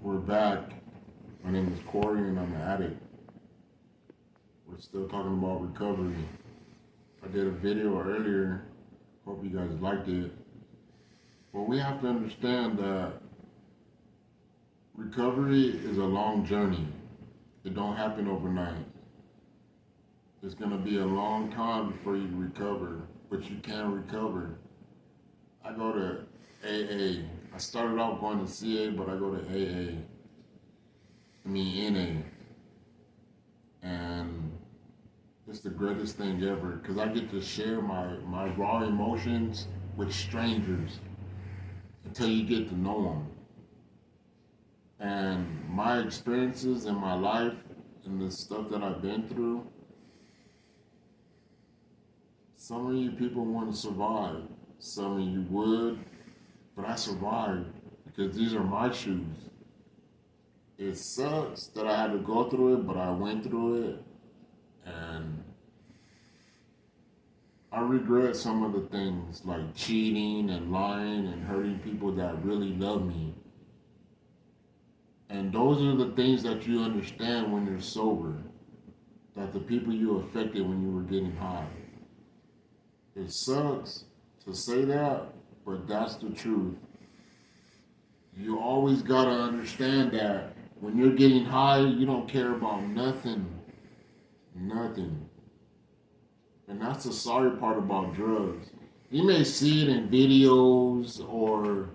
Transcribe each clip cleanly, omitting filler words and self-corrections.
We're back. My name is Corey and I'm an addict. We're still talking about recovery. I did a video earlier. Hope you guys liked it. But we have to understand that recovery is a long journey. It don't happen overnight. It's gonna be a long time before you recover, but you can recover. I go to AA. I started out going to CA, but I go to AA. NA. And it's the greatest thing ever because I get to share my raw emotions with strangers until you get to know them. And my experiences in my life and the stuff that I've been through, some of you people want to survive. Some of you would, but I survived because these are my shoes. It sucks that I had to go through it, but I went through it, and I regret some of the things like cheating and lying and hurting people that really love me. And those are the things that you understand when you're sober, that the people you affected when you were getting high. It sucks to say that, but that's the truth. You always gotta understand that when you're getting high, you don't care about nothing. Nothing. And that's the sorry part about drugs. You may see it in videos or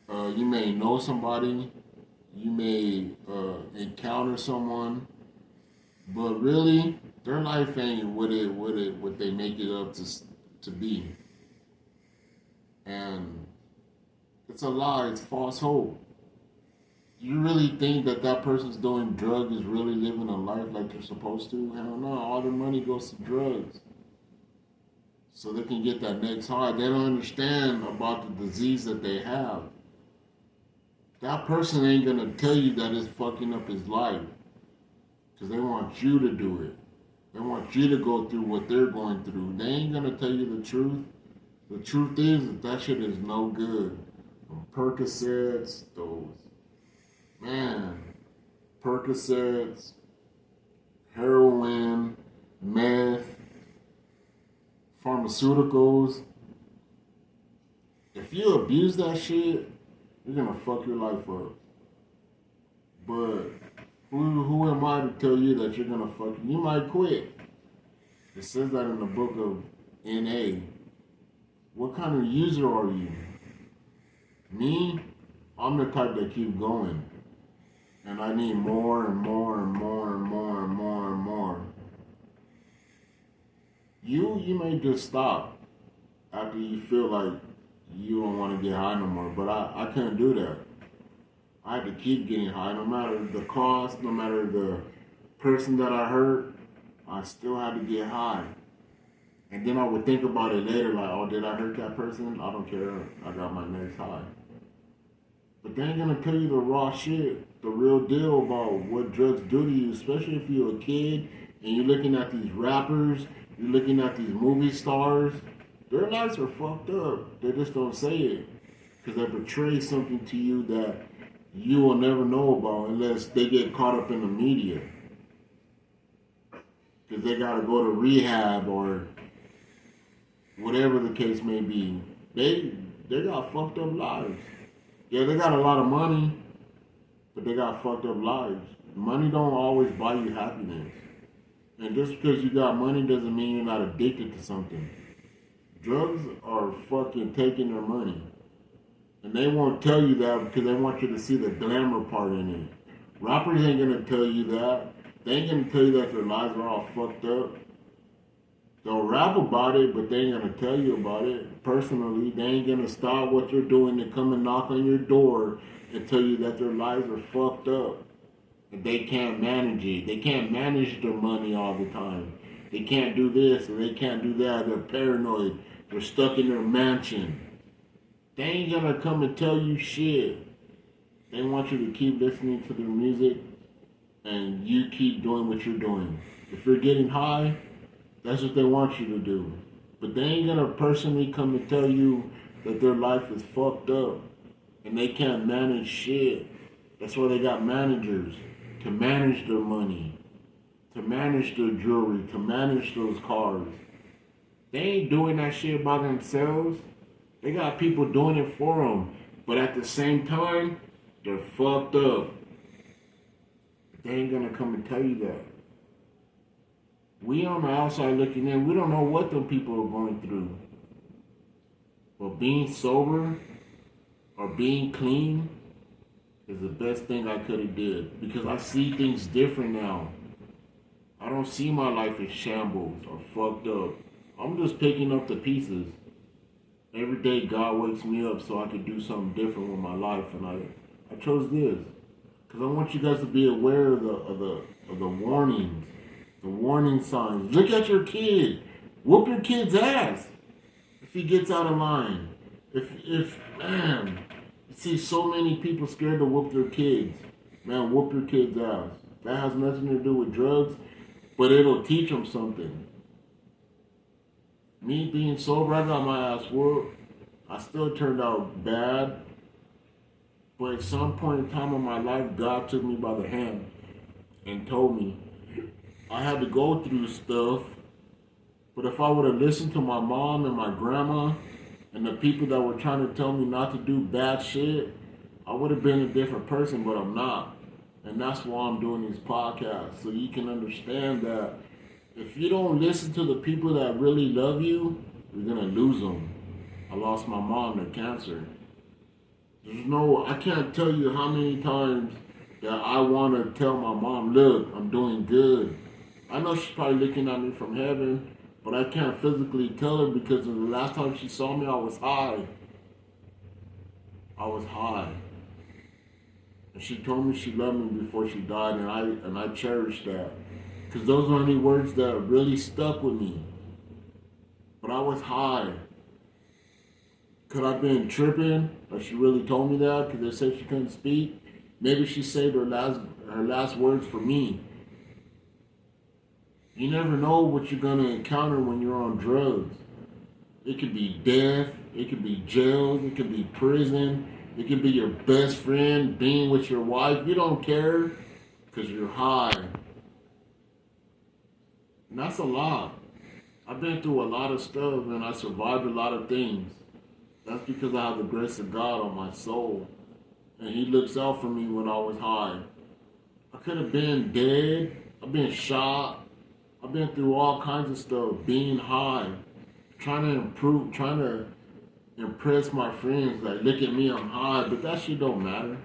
you may know somebody. You may encounter someone. But really, their life ain't what they make it up to be. And it's a lie. It's false hope. You really think that person's doing drugs is really living a life like they're supposed to? Hell no. All their money goes to drugs. So they can get that next high. They don't understand about the disease that they have. That person ain't going to tell you that it's fucking up his life. Because they want you to do it. They want you to go through what they're going through. They ain't going to tell you the truth. The truth is that shit is no good. From Percocets, Percocets, heroin, meth, pharmaceuticals. If you abuse that shit, you're gonna fuck your life up. But who am I to tell you that you're gonna fuck? You might quit. It says that in the book of NA. What kind of user are you? Me? I'm the type that keep going. And I need more and more and more and more and more and more. You may just stop after you feel like you don't want to get high no more. But I couldn't do that. I had to keep getting high no matter the cost, no matter the person that I hurt. I still had to get high. And then I would think about it later like, oh, did I hurt that person? I don't care. I got my next high. But they ain't gonna tell you the raw shit, the real deal about what drugs do to you, especially if you're a kid and you're looking at these rappers, you're looking at these movie stars. Their lives are fucked up. They just don't say it because they portray something to you that you will never know about unless they get caught up in the media. Because they gotta go to rehab or whatever the case may be. They got fucked up lives. Yeah, they got a lot of money, but they got fucked up lives. Money don't always buy you happiness. And just because you got money doesn't mean you're not addicted to something. Drugs are fucking taking their money. And they won't tell you that because they want you to see the glamour part in it. Rappers ain't gonna tell you that. They ain't gonna tell you that their lives are all fucked up. They'll rap about it, but they ain't gonna tell you about it. Personally, they ain't gonna stop what you're doing to come and knock on your door and tell you that their lives are fucked up. And they can't manage it. They can't manage their money all the time. They can't do this and they can't do that. They're paranoid. They're stuck in their mansion. They ain't gonna come and tell you shit. They want you to keep listening to their music and you keep doing what you're doing. If you're getting high, that's what they want you to do. But they ain't gonna personally come and tell you that their life is fucked up and they can't manage shit. That's why they got managers to manage their money, to manage their jewelry, to manage those cars. They ain't doing that shit by themselves. They got people doing it for them. But at the same time, they're fucked up. They ain't gonna come and tell you that. We on the outside looking in, we don't know what them people are going through. But being sober or being clean is the best thing I could have did. Because I see things different now. I don't see my life as shambles or fucked up. I'm just picking up the pieces. Every day God wakes me up so I can do something different with my life, and I chose this. Because I want you guys to be aware of the warnings, the warning signs. Look at your kid. Whoop your kid's ass if he gets out of line. If man, you see so many people scared to whoop their kids. Man, whoop your kid's ass. That has nothing to do with drugs, but it'll teach them something. Me being sober, I got my ass whooped. I still turned out bad. But at some point in time in my life, God took me by the hand and told me I had to go through stuff. But if I would have listened to my mom and my grandma and the people that were trying to tell me not to do bad shit, I would have been a different person, but I'm not. And that's why I'm doing these podcasts, so you can understand that if you don't listen to the people that really love you, you're gonna lose them. I lost my mom to cancer. I can't tell you how many times that I want to tell my mom, look, I'm doing good. I know she's probably looking at me from heaven, but I can't physically tell her because the last time she saw me, I was high. I was high. And she told me she loved me before she died, and I cherish that. Because those are the only words that really stuck with me. But I was high. Could I have been tripping? Or she really told me that because they said she couldn't speak? Maybe she saved her last words for me. You never know what you're going to encounter when you're on drugs. It could be death. It could be jail. It could be prison. It could be your best friend being with your wife. You don't care because you're high. And that's a lot. I've been through a lot of stuff and I survived a lot of things. That's because I have the grace of God on my soul. And He looks out for me when I was high. I could have been dead. I've been shot. I've been through all kinds of stuff. Being high. Trying to impress my friends. Like, look at me, I'm high. But that shit don't matter.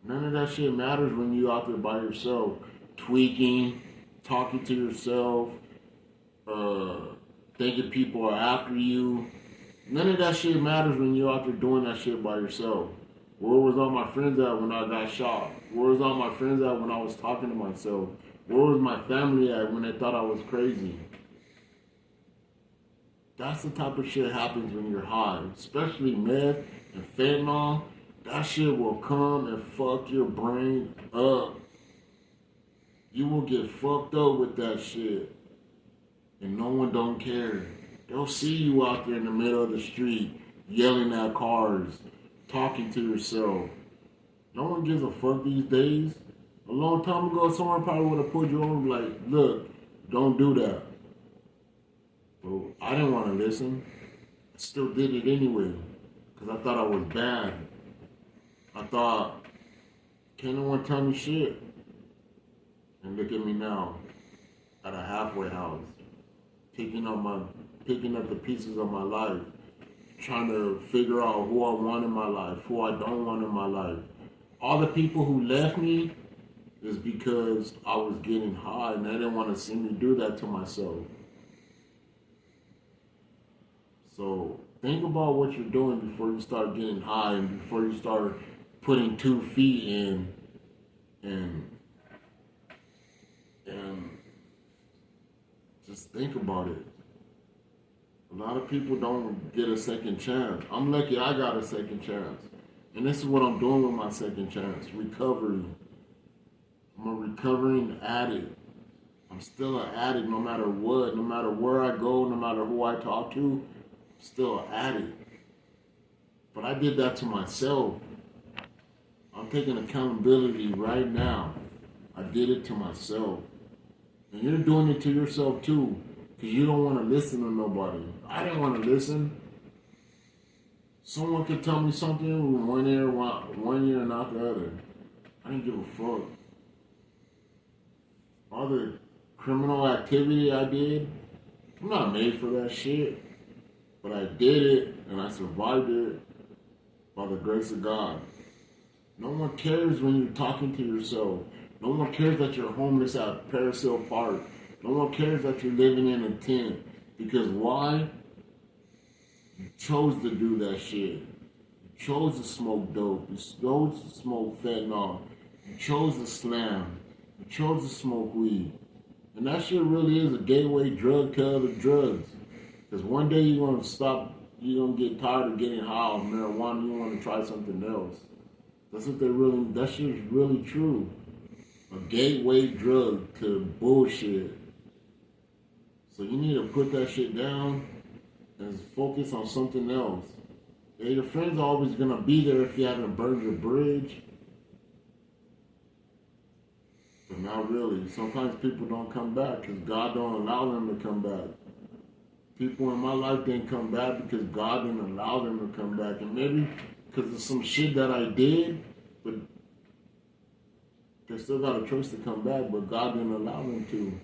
None of that shit matters when you out there by yourself. Tweaking. Talking to yourself. Thinking people are after you. None of that shit matters when you're out there doing that shit by yourself. Where was all my friends at when I got shot? Where was all my friends at when I was talking to myself? Where was my family at when they thought I was crazy? That's the type of shit happens when you're high. Especially meth and fentanyl. That shit will come and fuck your brain up. You will get fucked up with that shit. And no one don't care. They'll see you out there in the middle of the street, yelling at cars, talking to yourself. No one gives a fuck these days. A long time ago, someone probably would have pulled you over and be like, look, don't do that. But I didn't want to listen. I still did it anyway, because I thought I was bad. I thought, can't no one tell me shit? And look at me now, at a halfway house, picking up the pieces of my life, trying to figure out who I want in my life, who I don't want in my life. All the people who left me is because I was getting high and they didn't want to see me do that to myself. So think about what you're doing before you start getting high and before you start putting 2 feet in and just think about it. A lot of people don't get a second chance. I'm lucky I got a second chance. And this is what I'm doing with my second chance. Recovery. I'm a recovering addict. I'm still an addict no matter what. No matter where I go, no matter who I talk to, I'm still an addict. But I did that to myself. I I'm taking accountability right now. I did it to myself. And you're doing it to yourself too. Because you don't want to listen to nobody. I didn't want to listen. Someone could tell me something one ear and not the other. I didn't give a fuck. All the criminal activity I did, I'm not made for that shit. But I did it and I survived it by the grace of God. No one cares when you're talking to yourself. No one cares that you're homeless at Parasail Park. No one cares that you're living in a tent. Because why? You chose to do that shit. You chose to smoke dope. You chose to smoke fentanyl. You chose to slam. You chose to smoke weed. And that shit really is a gateway drug to other drugs. Because one day you're going to stop, you're going to get tired of getting high on marijuana, you want to try something else. That's what that shit is really true. A gateway drug to bullshit. So you need to put that shit down and focus on something else. Yeah, your friends are always going to be there if you haven't burned your bridge. But not really. Sometimes people don't come back because God don't allow them to come back. People in my life didn't come back because God didn't allow them to come back. And maybe because of some shit that I did, but they still got a choice to come back, but God didn't allow them to.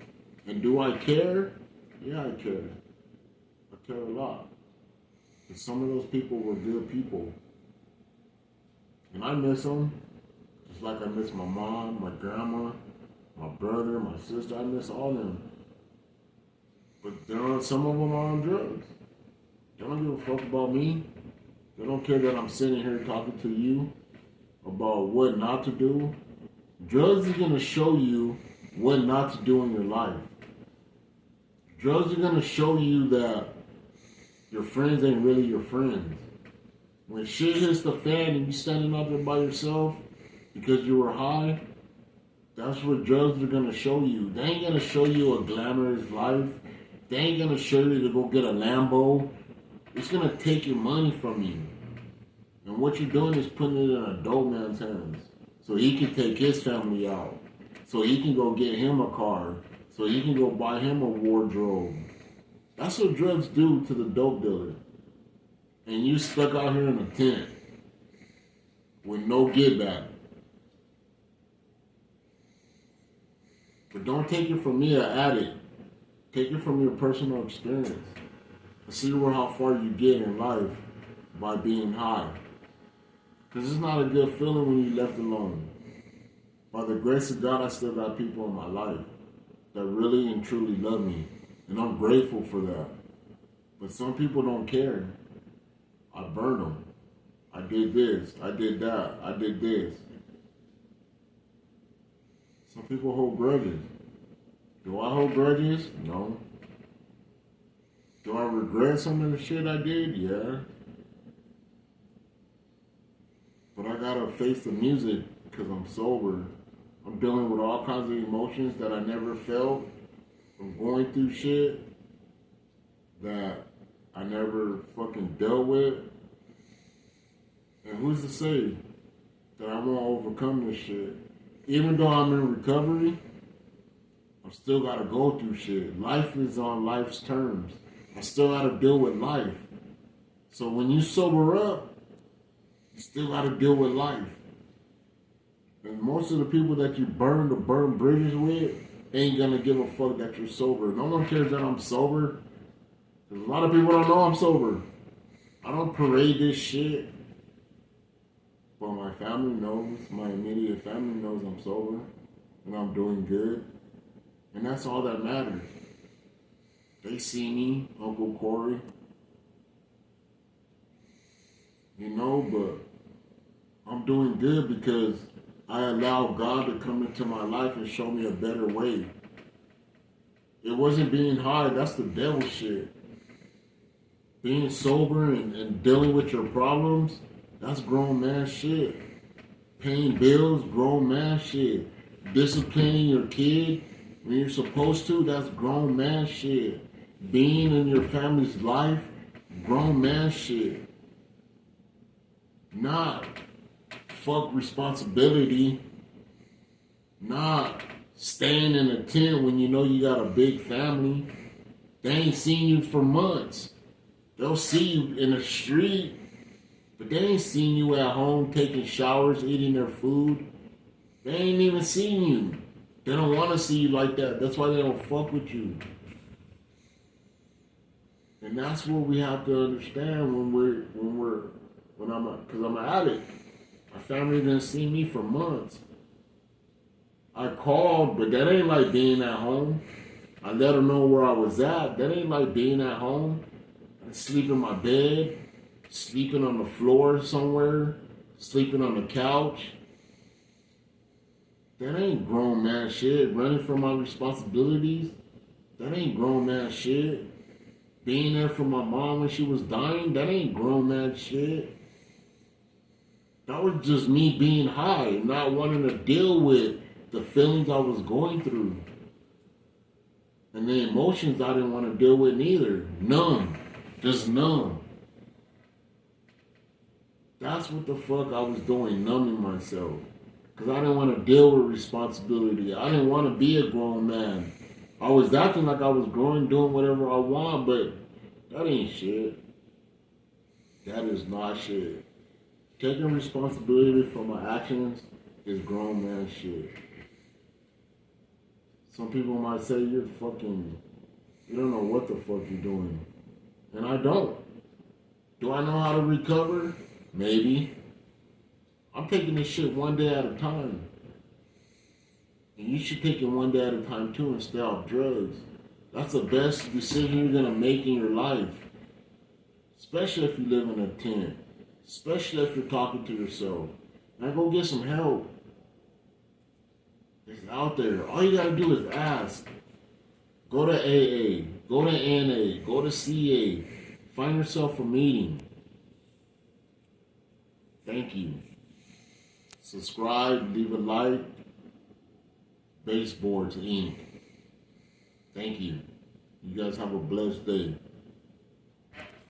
And do I care? Yeah, I care. I care a lot. Because some of those people were good people. And I miss them. Just like I miss my mom, my grandma, my brother, my sister. I miss all of them. But some of them are on drugs. They don't give a fuck about me. They don't care that I'm sitting here talking to you about what not to do. Drugs are going to show you what not to do in your life. Drugs are going to show you that your friends ain't really your friends. When shit hits the fan and you standing out there by yourself because you were high, that's what drugs are going to show you. They ain't going to show you a glamorous life. They ain't going to show you to go get a Lambo. It's going to take your money from you. And what you're doing is putting it in a dope man's hands. So he can take his family out. So he can go get him a car. So he can go buy him a wardrobe. That's what drugs do to the dope dealer. And you stuck out here in a tent with no get back. But don't take it from me, an addict. Take it from your personal experience. And see how far you get in life by being high. Because it's not a good feeling when you're left alone. By the grace of God, I still got people in my life that really and truly love me. And I'm grateful for that. But some people don't care. I burned them. I did this. I did that. I did this. Some people hold grudges. Do I hold grudges? No. Do I regret some of the shit I did? Yeah. But I gotta face the music because I'm sober. I'm dealing with all kinds of emotions that I never felt. I'm going through shit that I never fucking dealt with. And who's to say that I won't overcome this shit? Even though I'm in recovery, I still gotta go through shit. Life is on life's terms. I still gotta deal with life. So when you sober up, you still gotta deal with life. And most of the people that you burn bridges with ain't gonna give a fuck that you're sober. No one cares that I'm sober. Because a lot of people don't know I'm sober. I don't parade this shit. But my family knows, my immediate family knows I'm sober. And I'm doing good. And that's all that matters. They see me, Uncle Corey. You know, but I'm doing good because I allow God to come into my life and show me a better way. It wasn't being high, that's the devil shit. Being sober and dealing with your problems, that's grown man shit. Paying bills, grown man shit. Disciplining your kid when you're supposed to, that's grown man shit. Being in your family's life, grown man shit. Not fuck responsibility. Not staying in a tent when you know you got a big family. They ain't seen you for months. They'll see you in the street, but they ain't seen you at home taking showers, eating their food. They ain't even seen you. They don't want to see you like that. That's why they don't fuck with you. And that's what we have to understand when I'm an addict. My family didn't see me for months. I called, but that ain't like being at home. I let them know where I was at. That ain't like being at home. I sleep in my bed, sleeping on the floor somewhere, sleeping on the couch. That ain't grown man shit. Running from my responsibilities, that ain't grown man shit. Being there for my mom when she was dying, that ain't grown man shit. That was just me being high, not wanting to deal with the feelings I was going through. And the emotions I didn't want to deal with neither. Numb. Just numb. That's what the fuck I was doing, numbing myself. Because I didn't want to deal with responsibility. I didn't want to be a grown man. I was acting like I was growing, doing whatever I want, but that ain't shit. That is not shit. Taking responsibility for my actions is grown man shit. Some people might say you don't know what the fuck you're doing. And I don't. Do I know how to recover? Maybe. I'm taking this shit one day at a time. And you should take it one day at a time too and stay off drugs. That's the best decision you're gonna make in your life. Especially if you live in a tent. Especially if you're talking to yourself. Now go get some help. It's out there. All you gotta do is ask. Go to AA. Go to NA. Go to CA. Find yourself a meeting. Thank you. Subscribe, leave a like. Baseboards Inc. Thank you. You guys have a blessed day.